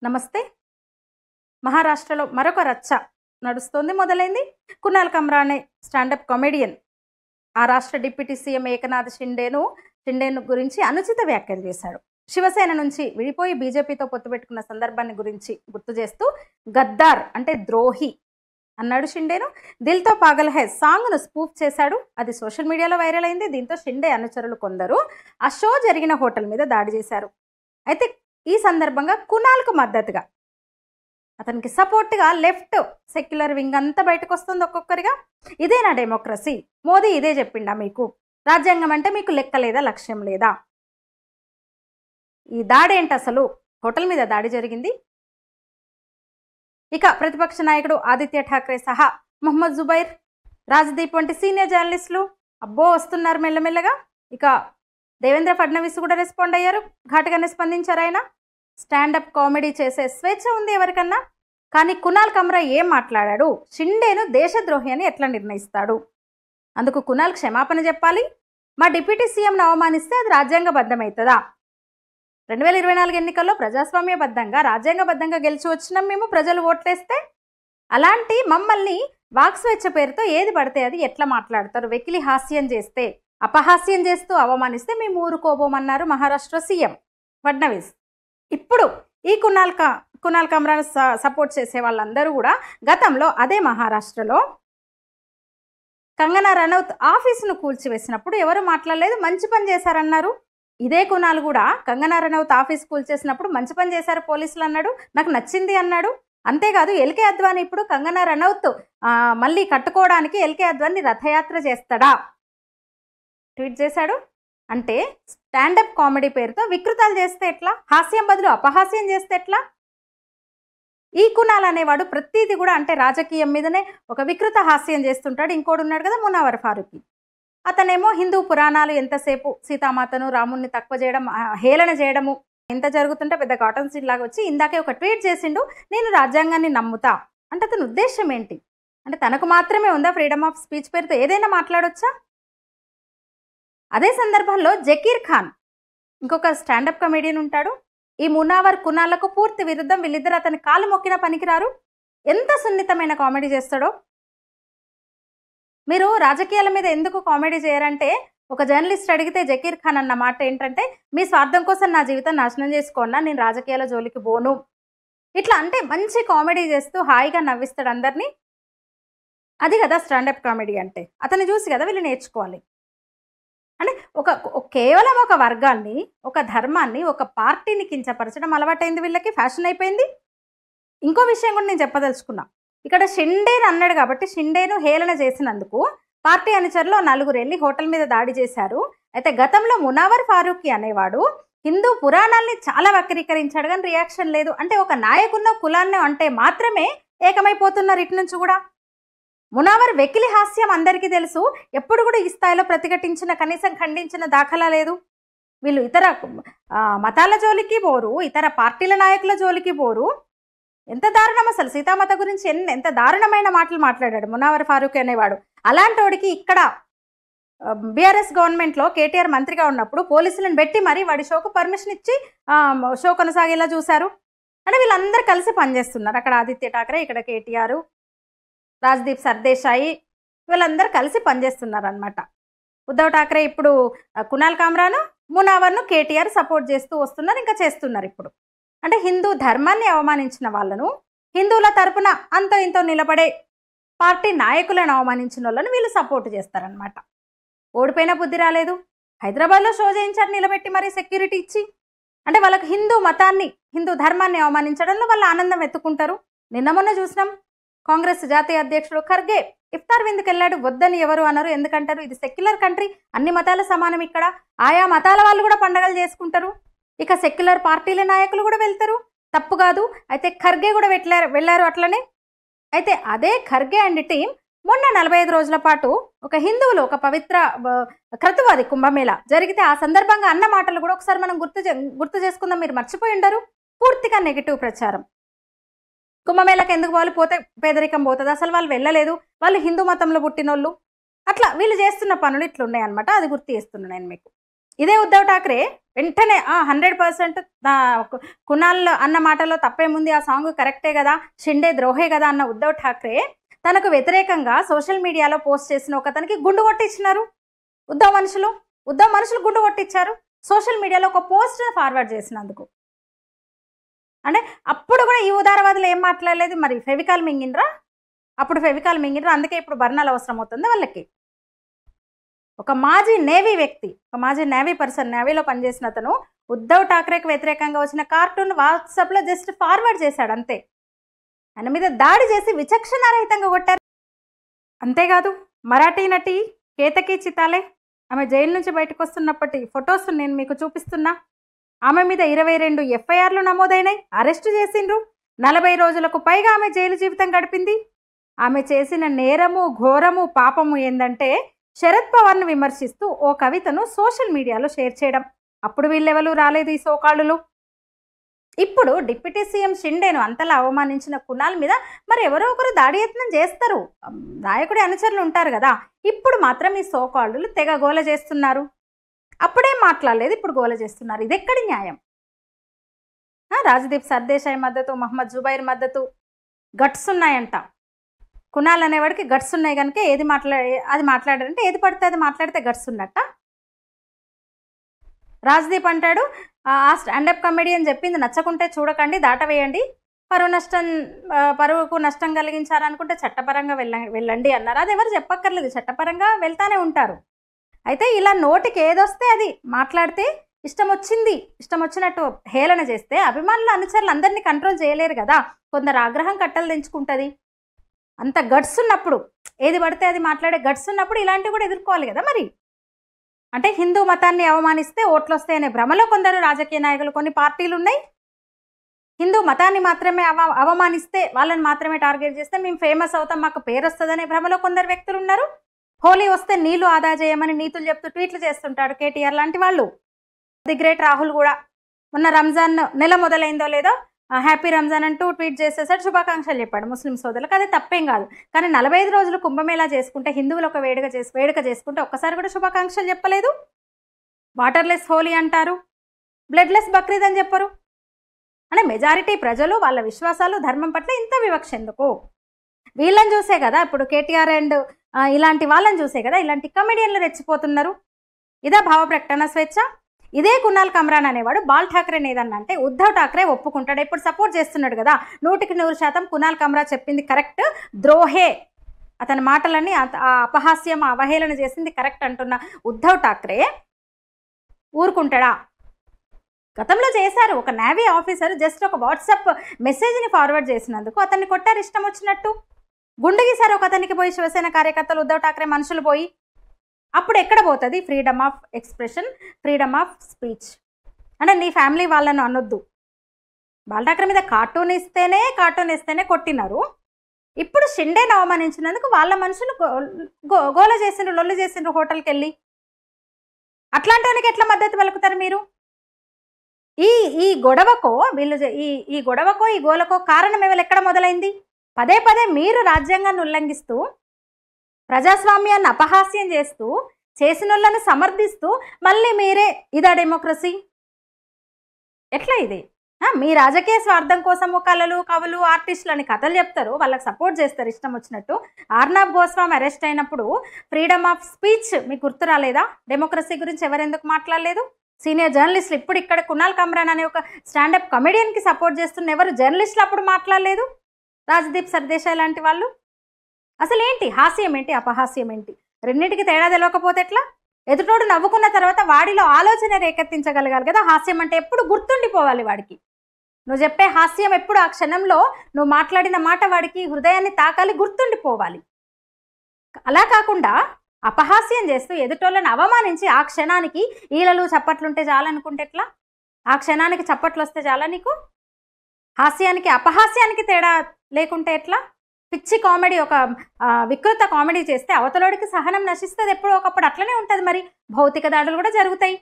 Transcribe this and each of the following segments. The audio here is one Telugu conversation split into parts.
నమస్తే. మహారాష్ట్రలో మరొక రచ్చ నడుస్తోంది. మొదలైంది. కునాల్ కమ్రా అనే స్టాండప్ కామెడియన్ ఆ రాష్ట్ర డిప్యూటీ సీఎం ఏకనాథ్ షిండేను గురించి అనుచిత వ్యాఖ్యలు చేశాడు. శివసేన నుంచి విడిపోయి బీజేపీతో పొత్తు పెట్టుకున్న సందర్భాన్ని గురించి గుర్తు చేస్తూ గద్దార్ అంటే ద్రోహి అన్నాడు షిండేను. దిల్తో పాగల్ హై సాంగ్ను స్పూఫ్ చేశాడు. అది సోషల్ మీడియాలో వైరల్ అయింది. దీంతో షిండే అనుచరులు కొందరు ఆ షో జరిగిన హోటల్ మీద దాడి చేశారు. అయితే ఈ సందర్భంగా కునాల్కు మద్దతుగా, అతనికి సపోర్ట్గా లెఫ్ట్ సెక్యులర్ వింగ్ అంతా బయటకు వస్తుంది ఒక్కొక్కరిగా. ఇదేనా డెమోక్రసీ? మోదీ ఇదే చెప్పిండా మీకు? రాజ్యాంగం అంటే మీకు లెక్క లేదా, లక్ష్యం లేదా? ఈ దాడి ఏంటి అసలు? హోటల్ మీద దాడి జరిగింది. ఇక ప్రతిపక్ష నాయకుడు ఆదిత్య ఠాక్రే సహా మొహమ్మద్ జుబైర్, రాజ్దీప్ వంటి సీనియర్ జర్నలిస్టులు అబ్బో వస్తున్నారు మెల్లమెల్లగా. ఇక దేవేంద్ర ఫడ్నవీస్ కూడా రెస్పాండ్ అయ్యారు, ఘాటుగానే స్పందించారు. ఆయన స్టాండప్ కామెడీ చేసే స్వేచ్ఛ ఉంది ఎవరికన్నా. కానీ కునాల్ కమ్రా ఏం మాట్లాడాడు? షిండేను దేశద్రోహి అని ఎట్లా నిర్ణయిస్తాడు? అందుకు కునాల్ క్షమాపణ చెప్పాలి. మా డిప్యూటీ సీఎంను అవమానిస్తే అది రాజ్యాంగబద్ధమవుతుందా? 2024 ఎన్నికల్లో ప్రజాస్వామ్యబద్ధంగా రాజ్యాంగబద్ధంగా గెలిచి వచ్చినాం మేము, ప్రజలు ఓట్లేస్తే. అలాంటి మమ్మల్ని వాక్స్వేచ్ఛ పేరుతో ఏది పడితే అది ఎట్లా మాట్లాడతారు? వెకిలి హాస్యం చేస్తే, అపహాస్యం చేస్తూ అవమానిస్తే మేము ఊరుకోబోమన్నారు మహారాష్ట్ర సీఎం ఫడ్నవీస్. ఇప్పుడు ఈ కునాల్ కమ్రాను సపోర్ట్ చేసే వాళ్ళందరూ కూడా గతంలో అదే మహారాష్ట్రలో కంగనా రనౌత్ ఆఫీసును కూల్చివేసినప్పుడు ఎవరు మాట్లాడలేదు, మంచి పని చేశారన్నారు. ఇదే కునాల్ కూడా కంగనా రనౌత్ ఆఫీస్ కూల్చేసినప్పుడు మంచి పని చేశారు పోలీసులు అన్నాడు, నాకు నచ్చింది అన్నాడు. అంతేకాదు ఎల్కే అద్వానీ ఇప్పుడు కంగనా రనౌత్ మళ్ళీ కట్టుకోవడానికి ఎల్కే అద్వానీ రథయాత్ర చేస్తాడా ట్వీట్ చేశాడు. అంటే స్టాండప్ కామెడీ పేరుతో వికృతాలు చేస్తే ఎట్లా? హాస్యం బదులు అపహాస్యం చేస్తే ఎట్లా? ఈ కునాల్ అనేవాడు ప్రతిదీ కూడా అంటే రాజకీయం మీదనే ఒక వికృత హాస్యం చేస్తుంటాడు. ఇంకోడు ఉన్నాడు కదా మునావర్ ఫారూఖీ, అతనేమో హిందూ పురాణాలు ఎంతసేపు సీతామాతను రాముణ్ణి తక్కువ చేయడం, హేళన చేయడము ఎంత జరుగుతుంటే పెద్ద కాటన్ సీడ్ లాగా వచ్చి ఇందాకే ఒక ట్వీట్ చేసిండు, నేను రాజ్యాంగాన్ని నమ్ముతా. అంటే అతని ఉద్దేశం ఏంటి? అంటే తనకు మాత్రమే ఉందా ఫ్రీడమ్ ఆఫ్ స్పీచ్ పేరుతో ఏదైనా మాట్లాడొచ్చా? అదే సందర్భంలో జకీర్ ఖాన్ ఇంకొక స్టాండప్ కమెడియన్ ఉంటాడు. ఈ మునావర్ కునాలకు పూర్తి విరుద్ధం. వీళ్ళిద్దరు అతని కాలు మొక్కిన పనికిరారు. ఎంత సున్నితమైన కామెడీ చేస్తాడో. మీరు రాజకీయాల మీద ఎందుకు కామెడీ చేయరంటే, ఒక జర్నలిస్ట్ అడిగితే జకీర్ ఖాన్ అన్న మాట ఏంటంటే, మీ స్వార్థం కోసం నా జీవితం నాశనం చేసుకోన్నా, నేను రాజకీయాల జోలికి పోను. ఇట్లా అంటే మంచి కామెడీ చేస్తూ హాయిగా నవ్విస్తాడు అందరినీ. అది కదా స్టాండప్ కామెడీ అంటే. అతన్ని చూసి కదా వీళ్ళు నేర్చుకోవాలి. అంటే కేవలం ఒక వర్గాన్ని, ఒక ధర్మాన్ని, ఒక పార్టీని కించపరచడం అలవాటైంది వీళ్ళకి, ఫ్యాషన్ అయిపోయింది. ఇంకో విషయం కూడా నేను చెప్పదలుచుకున్నా. ఇక్కడ షిండేను అన్నాడు కాబట్టి షిండేను హేళన చేసినందుకు పార్టీ అనుచరులు 4 వెళ్ళి హోటల్ మీద దాడి చేశారు. అయితే గతంలో మునావర్ ఫారూఖీ అనేవాడు హిందూ పురాణాల్ని చాలా వక్రీకరించాడు, కానీ రియాక్షన్ లేదు. అంటే ఒక నాయకున్న కులాన్ని అంటే మాత్రమే ఏకమైపోతున్నారు ఇటు నుంచి కూడా. మునావర్ వెకిలి హాస్యం అందరికీ తెలుసు. ఎప్పుడు కూడా ఈ స్థాయిలో ప్రతిఘటించిన, కనీసం ఖండించిన దాఖలా లేదు. వీళ్ళు ఇతర మతాల జోలికి పోరు, ఇతర పార్టీల నాయకుల జోలికి పోరు. ఎంత దారుణం అసలు! సీతామాత గురించి ఎంత దారుణమైన మాటలు మాట్లాడాడు మునావర్ ఫారూఖీ అనేవాడు. అలాంటోడికి ఇక్కడ బీఆర్ఎస్ గవర్నమెంట్లో కేటీఆర్ మంత్రిగా ఉన్నప్పుడు పోలీసులను పెట్టి మరీ వాడి షోకు పర్మిషన్ ఇచ్చి షో కొనసాగేలా చూశారు. అంటే వీళ్ళందరూ కలిసి పనిచేస్తున్నారు. అక్కడ ఆదిత్య ఠాక్రే, ఇక్కడ కేటీఆర్, రాజ్దీప్ సర్దేశాయి, వీళ్ళందరూ కలిసి పనిచేస్తున్నారు అనమాట. ఉద్ధవ్ ఠాక్రే ఇప్పుడు కునాల్ కమ్రాను, మునావర్ను కేటీఆర్ సపోర్ట్ చేస్తూ వస్తున్నారు, ఇంకా చేస్తున్నారు ఇప్పుడు. అంటే హిందూ ధర్మాన్ని అవమానించిన వాళ్ళను, హిందువుల తరపున అంతో ఇంతో నిలబడే పార్టీ నాయకులను అవమానించిన వాళ్ళను వీళ్ళు సపోర్ట్ చేస్తారనమాట. ఓడిపోయిన బుద్ధి రాలేదు. హైదరాబాద్లో షో చేయించారు నిలబెట్టి మరీ సెక్యూరిటీ ఇచ్చి. అంటే వాళ్ళకి హిందూ మతాన్ని, హిందూ ధర్మాన్ని అవమానించడంలో వాళ్ళు ఆనందం ఎత్తుకుంటారు. నిన్న మొన్న చూసినాం, కాంగ్రెస్ జాతీయ అధ్యక్షుడు ఖర్గే ఇఫ్తార్ విందుకు వెళ్ళాడు. వద్దని ఎవరు అనరు. ఎందుకంటారు? ఇది సెక్యులర్ కంట్రీ, అన్ని మతాల సమానం ఇక్కడ. ఆయా మతాల వాళ్ళు కూడా పండగలు చేసుకుంటారు. ఇక సెక్యులర్ పార్టీల నాయకులు కూడా వెళ్తారు, తప్పు కాదు. అయితే ఖర్గే కూడా వెళ్ళారు అట్లనే. అయితే అదే ఖర్గే అండ్ టీం మొన్న 45 రోజుల పాటు ఒక హిందువులు ఒక పవిత్ర క్రతువాది కుంభమేళా జరిగితే ఆ సందర్భంగా అన్న మాటలు కూడా ఒకసారి మనం గుర్తు చేసుకుందాం. మీరు మర్చిపోయి ఉండరు. పూర్తిగా నెగిటివ్ ప్రచారం. కుంభమేళాకి ఎందుకు వాళ్ళు పోతే పేదరికం పోతుంది, అసలు వాళ్ళు వెళ్ళలేదు, వాళ్ళు హిందూ మతంలో పుట్టినోళ్ళు. అట్లా వీళ్ళు చేస్తున్న పనులు ఇట్లున్నాయి అనమాట. అది గుర్తు చేస్తున్నాను నేను మీకు. ఇదే ఉద్ధవ్ ఠాక్రే వెంటనే 100% కునాల్ అన్న మాటలో తప్పేముంది, ఆ సాంగ్ కరెక్టే కదా, షిండే ద్రోహే కదా అన్న ఉద్ధవ్ ఠాక్రే తనకు వ్యతిరేకంగా సోషల్ మీడియాలో పోస్ట్ చేసిన ఒకతనికి గుండు కొట్టించినారు. ఉద్ధవ్ మనుషులు గుండు కొట్టించారు సోషల్ మీడియాలో ఒక పోస్ట్ ఫార్వర్డ్ చేసినందుకు. అంటే అప్పుడు కూడా ఈ ఉదారవాదులు ఏం మాట్లాడలేదు. మరి ఫెవికాల్ మింగినరా, అందుకే ఇప్పుడు బర్ణాలు అవసరం అవుతుంది వాళ్ళకి. ఒక మాజీ నేవీ పర్సన్, నేవీలో పనిచేసిన అతను ఉద్ధవ్ ఠాక్రేకి వ్యతిరేకంగా వచ్చిన కార్టూన్ వాట్సాప్లో జస్ట్ ఫార్వర్డ్ చేశాడు అంతే. ఆయన మీద దాడి చేసి విచక్షణారహితంగా కొట్టారు. అంతేకాదు మరాఠీ నటి కేతకీ చితాలే, ఆమె జైలు నుంచి బయటకు వస్తున్నప్పటి ఫొటోస్ నేను మీకు చూపిస్తున్నా. ఆమె మీద 22 ఎఫ్ఐఆర్లు నమోదైనాయి, అరెస్టు చేసిండ్రు. 40 రోజులకు పైగా ఆమె జైలు జీవితం గడిపింది. ఆమె చేసిన నేరము, ఘోరము, పాపము ఏందంటే శరద్ పవార్ను విమర్శిస్తూ ఓ కవితను సోషల్ మీడియాలో షేర్ చేయడం. అప్పుడు వీళ్ళెవరు రాలేదు ఈ సోకాళ్ళులు. ఇప్పుడు డిప్యూటీ సీఎం షిండేను అంతలా అవమానించిన కునాల్ మీద మరి ఎవరో ఒకరు దాడి యత్నం చేస్తారు, నాయకుడి అనుచరులు ఉంటారు కదా. ఇప్పుడు మాత్రం ఈ సోకాళ్ళులు తెగ గోల చేస్తున్నారు. అప్పుడేం మాట్లాడలేదు, ఇప్పుడు గోల చేస్తున్నారు. ఇది ఎక్కడి న్యాయం? రాజ్దీప్ సర్దేశాయ్ మద్దతు, మహమ్మద్ జుబైర్ మద్దతు, గట్స్ ఉన్నాయంట. కునాల్ అనేవాడికి గట్స్ ఉన్నాయి కనుక అది మాట్లాడారంటే ఏది పడితే అది మాట్లాడితే గట్స్ ఉన్నట్ట. రాజ్దీప్ అంటాడు ఆ స్టాండప్ కమెడియన్ చెప్పింది నచ్చకుంటే చూడకండి, దాటవేయండి, పరువుకు నష్టం కలిగించారనుకుంటే చట్టపరంగా వెళ్ళండి అన్నారు. అది ఎవరు చెప్పక్కర్లేదు, చట్టపరంగా వెళ్తానే ఉంటారు. అయితే ఇలా నోటికి ఏదొస్తే అది మాట్లాడితే ఇష్టం వచ్చినట్టు హేళన చేస్తే అభిమానుల అనుచరులు అందరినీ కంట్రోల్ చేయలేరు కదా. కొందరు ఆగ్రహం కట్టలు తెంచుకుంటుంది. అంత గట్స్ ఉన్నప్పుడు, ఏది పడితే అది మాట్లాడే గట్స్ ఉన్నప్పుడు ఇలాంటివి కూడా ఎదుర్కోవాలి కదా. మరి అంటే హిందూ మతాన్ని అవమానిస్తే ఓట్లు వస్తాయనే భ్రమలో కొందరు రాజకీయ నాయకులు, కొన్ని పార్టీలు ఉన్నాయి. హిందూ మతాన్ని మాత్రమే అవమానిస్తే, వాళ్ళని మాత్రమే టార్గెట్ చేస్తే మేము ఫేమస్ అవుతాం, మాకు పేరు వస్తుందనే భ్రమలో కొందరు వ్యక్తులు ఉన్నారు. హోలీ వస్తే నీళ్లు ఆదా చేయమని నీతులు చెప్తూ ట్వీట్లు చేస్తుంటాడు కేటీఆర్ లాంటి వాళ్ళు. ది గ్రేట్ రాహుల్ కూడా మొన్న రంజాన్ నెల మొదలైందో లేదో హ్యాపీ రంజాన్ అంటూ ట్వీట్ చేసేసాడు, శుభాకాంక్షలు చెప్పాడు ముస్లిం సోదరులకు. అది తప్పేం కాదు. కానీ 45 రోజులు కుంభమేళా చేసుకుంటే, హిందువులు ఒక వేడుక చేసుకుంటే ఒక్కసారి కూడా శుభాకాంక్షలు చెప్పలేదు. వాటర్లెస్ హోలీ అంటారు, బ్లడ్లెస్ బక్రీద్ అని చెప్పరు. అంటే మెజారిటీ ప్రజలు వాళ్ళ విశ్వాసాలు, ధర్మం పట్ల ఇంత వివక్ష ఎందుకు? వీళ్ళని చూసే కదా ఇప్పుడు కేటీఆర్ అండ్ ఇలాంటి వాళ్ళని చూసే కదా ఇలాంటి కమెడియన్లు రెచ్చిపోతున్నారు. ఇదా భావ ప్రకటన స్వేచ్ఛ? ఇదే కునాల్ కమ్రాన్ అనేవాడు బాల్ ఠాక్రేని ఏదన్నా అంటే ఉద్ధవ్ ఠాక్రే ఒప్పుకుంటాడు. ఇప్పుడు సపోర్ట్ చేస్తున్నాడు కదా. 100% కునాల్ కమ్రా చెప్పింది కరెక్ట్, ద్రోహే, అతని మాటలన్నీ అపహాస్యం, అవహేళన చేసింది కరెక్ట్ అంటున్న ఉద్ధవ్ ఠాక్రే ఊరుకుంటాడా? గతంలో చేశారు. ఒక నేవీ ఆఫీసర్ జస్ట్ ఒక వాట్సాప్ మెసేజ్ని ఫార్వర్డ్ చేసినందుకు అతన్ని కొట్టారు ఇష్టం వచ్చినట్టు. గుండు గీశారు ఒక అతనికి పోయి శివసేన కార్యకర్తలు, ఉద్ధవ్ ఠాక్రే మనుషులు పోయి. అప్పుడు ఎక్కడ పోతుంది freedom of expression, freedom of speech? అంటే నీ ఫ్యామిలీ వాళ్ళను అనొద్దు. బాల్ ఠాక్రే మీద కార్టూన్ ఇస్తేనే కొట్టినారు. ఇప్పుడు షిండేని అవమానించినందుకు వాళ్ళ మనుషులు గోల చేసిండ్రు, లొల్లు చేసిండ్రు హోటల్కి వెళ్ళి. అట్లాంటి వానికి ఎట్లా మద్దతు పలుకుతారు మీరు? ఈ గొడవకో ఈ గోలకో కారణం ఎవరు, ఎక్కడ మొదలైంది? పదే మీరు రాజ్యాంగాన్ని ఉల్లంఘిస్తూ, ప్రజాస్వామ్యాన్ని అపహాస్యం చేస్తూ, చేసినోళ్ళని సమర్థిస్తూ మళ్ళీ మీరే ఇదా డెమోక్రసీ? ఎట్లా ఇది? మీ రాజకీయ స్వార్థం కోసము కళలు, కవులు, ఆర్టిస్టులు అని కథలు చెప్తారు, వాళ్ళకి సపోర్ట్ చేస్తారు ఇష్టం వచ్చినట్టు. ఆర్నాబ్ గోస్వామి అరెస్ట్ అయినప్పుడు ఫ్రీడమ్ ఆఫ్ స్పీచ్ మీకు గుర్తు రాలేదా? డెమోక్రసీ గురించి ఎవరెందుకు మాట్లాడలేదు? సీనియర్ జర్నలిస్టులు, ఇప్పుడు ఇక్కడ కునాల్ కమ్రాన్ అనే ఒక స్టాండప్ కమెడియన్కి సపోర్ట్ చేస్తున్న ఎవరు జర్నలిస్టులు అప్పుడు మాట్లాడలేదు? రాజ్దీప్ సర్దేశాయ్ లాంటి వాళ్ళు. అసలు ఏంటి హాస్యం ఏంటి, అపహాస్యం ఏంటి? రెండింటికి తేడా తెలియకపోతే ఎట్లా? ఎదుటోడు నవ్వుకున్న తర్వాత వాడిలో ఆలోచన రేకెత్తించగలగాలి కదా. హాస్యం అంటే ఎప్పుడు గుర్తుండిపోవాలి వాడికి. నువ్వు చెప్పే హాస్యం ఎప్పుడు ఆ క్షణంలో నువ్వు మాట్లాడిన మాట వాడికి హృదయాన్ని తాకాలి, గుర్తుండిపోవాలి. అలా కాకుండా అపహాస్యం చేస్తూ ఎదుటోళ్ళని అవమానించి ఆ క్షణానికి ఈలలు చప్పట్లుంటే చాలనుకుంటే ఎట్లా? ఆ క్షణానికి చప్పట్లు వస్తే చాలా నీకు? హాస్యానికి అపహాస్యానికి తేడా లేకుంటే ఎట్లా? పిచ్చి కామెడీ, ఒక వికృత కామెడీ చేస్తే అవతలోడికి సహనం నశిస్తుంది ఎప్పుడో ఒకప్పుడు. అట్లనే ఉంటుంది. మరి భౌతిక దాడులు కూడా జరుగుతాయి,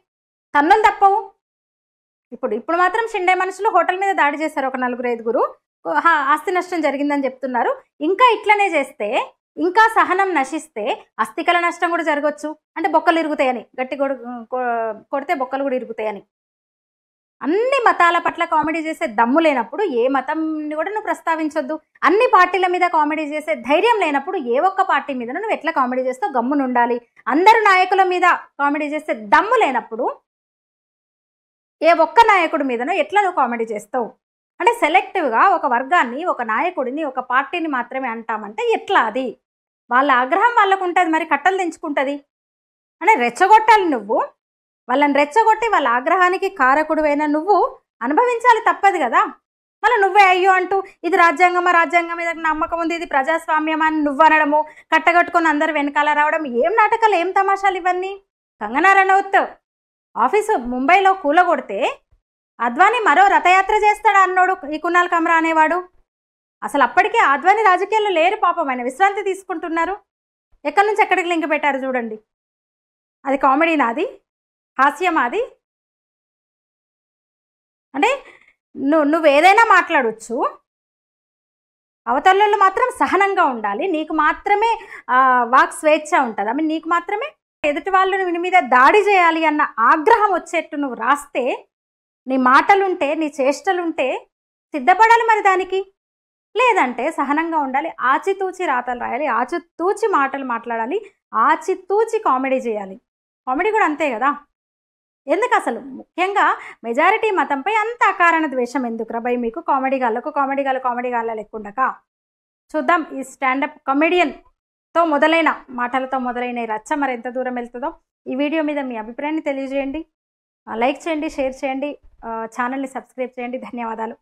తన్నులు తప్పవు. ఇప్పుడు మాత్రం షిండే మనుషులు హోటల్ మీద దాడి చేశారు, ఒక 4-5 ఆస్తి నష్టం జరిగిందని చెప్తున్నారు. ఇంకా ఇట్లనే చేస్తే, ఇంకా సహనం నశిస్తే అస్థికల నష్టం కూడా జరగవచ్చు. అంటే బొక్కలు ఇరుగుతాయని, గట్టి కొడితే బొక్కలు కూడా ఇరుగుతాయని. అన్ని మతాల పట్ల కామెడీ చేసే దమ్ము లేనప్పుడు ఏ మతంని కూడా నువ్వు ప్రస్తావించొద్దు. అన్ని పార్టీల మీద కామెడీ చేసే ధైర్యం లేనప్పుడు ఏ ఒక్క పార్టీ మీద నువ్వు ఎట్లా కామెడీ చేస్తావు? గమ్మునుండాలి. అందరు నాయకుల మీద కామెడీ చేసే దమ్ము లేనప్పుడు ఏ ఒక్క నాయకుడి మీదనో ఎట్లా నువ్వు కామెడీ చేస్తావు? అంటే సెలెక్టివ్గా ఒక వర్గాన్ని, ఒక నాయకుడిని, ఒక పార్టీని మాత్రమే అంటామంటే ఎట్లా? అది వాళ్ళ ఆగ్రహం వాళ్ళకు ఉంటుంది, మరి కట్టలు తెంచుకుంటుంది. అంటే రెచ్చగొట్టాలి నువ్వు, వాళ్ళని రెచ్చగొట్టి వాళ్ళ ఆగ్రహానికి కారకుడువైన నువ్వు అనుభవించాలి, తప్పదు కదా. మళ్ళీ నువ్వే అయ్యో అంటూ ఇది రాజ్యాంగమా, రాజ్యాంగం మీద నమ్మకం ఉంది, ఇది ప్రజాస్వామ్యమా అని నువ్వు అనడము, కట్టగట్టుకొని అందరు వెనకాల రావడం, ఏం నాటకాలు, ఏం తమాషాలు ఇవన్నీ. కంగనా రనౌత్ ఆఫీసు ముంబైలో కూలగొడితే అద్వానీ మరో రథయాత్ర చేస్తాడు అన్నాడు ఈ కునాల్ కమ్రా అనేవాడు. అసలు అప్పటికే అద్వానీ రాజకీయాల్లో లేరు పాపం, ఆయన విశ్రాంతి తీసుకుంటున్నారు. ఎక్కడి నుంచి ఎక్కడికి లింక్ పెట్టారు చూడండి. అది కామెడీ నాది, హాస్యం అది. అంటే నువ్వు ఏదైనా మాట్లాడవచ్చు, అవతలలో మాత్రం సహనంగా ఉండాలి. నీకు మాత్రమే వాక్ స్వేచ్ఛ ఉంటుంది. ఐ మీన్ నీకు మాత్రమే ఎదుటి వాళ్ళు నీ మీద దాడి చేయాలి అన్న ఆగ్రహం వచ్చేట్టు నువ్వు రాస్తే, నీ మాటలుంటే, నీ చేష్టలుంటే సిద్ధపడాలి మరి దానికి. లేదంటే సహనంగా ఉండాలి, ఆచితూచి రాతలు రాయాలి, ఆచితూచి మాటలు మాట్లాడాలి, ఆచితూచి కామెడీ చేయాలి. కామెడీ కూడా అంతే కదా. ఎందుకు అసలు ముఖ్యంగా మెజారిటీ మతంపై అంత అకారణ ద్వేషం ఎందుకురా భయ్ మీకు? కామెడీ గాళ్ళ లెక్కుండక. చూద్దాం ఈ స్టాండప్ కమెడియన్తో మొదలైన మాటలతో మొదలైన ఈ రచ్చ మరి ఎంత దూరం వెళ్తుందో. ఈ వీడియో మీద మీ అభిప్రాయాన్ని తెలియజేయండి, లైక్ చేయండి, షేర్ చేయండి, ఛానల్ని సబ్స్క్రైబ్ చేయండి. ధన్యవాదాలు.